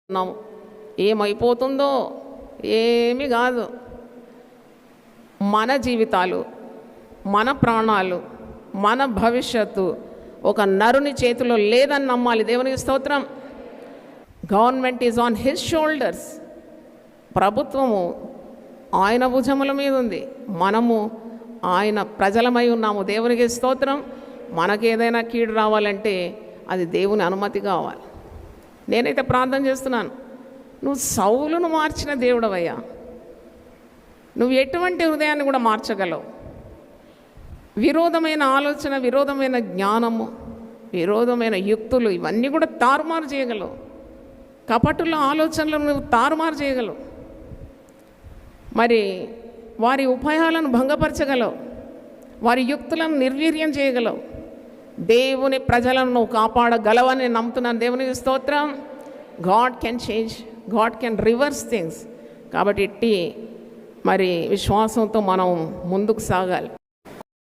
ఉన్నాము. ఏమైపోతుందో ఏమీ కాదు. మన జీవితాలు, మన ప్రాణాలు, మన భవిష్యత్తు ఒక నరుని చేతిలో లేదని నమ్మాలి. దేవునికి స్తోత్రం. Government is on his shoulders. ప్రభుత్వము ఆయన భుజముల మీద ఉంది. మనము ఆయన ప్రజలమై ఉన్నాము. దేవునికి స్తోత్రం. మనకేదైనా కీడు రావాలంటే అది దేవుని అనుమతి కావాలి. నేనైతే ప్రార్థన చేస్తున్నాను, నువ్వు సౌలును మార్చిన దేవుడవయ్యా, నువ్వు ఎటువంటి హృదయాన్ని కూడా మార్చగలవు. విరోధమైన ఆలోచన, విరోధమైన జ్ఞానము, విరోధమైన యుక్తులు ఇవన్నీ కూడా తారుమారు చేయగలవు. కపటుల ఆలోచనలను నువ్వు తారుమారు చేయగలవు. మరి వారి ఉపాయాలను భంగపరచగలవు, వారి యుక్తులను నిర్వీర్యం చేయగలవు. దేవుని ప్రజలను నువ్వు కాపాడగలవని నేను నమ్ముతున్నాను. దేవునికి స్తోత్రం. God can change, God can reverse things. కాబట్టి మరి విశ్వాసంతో మనం ముందుకు సాగాలి.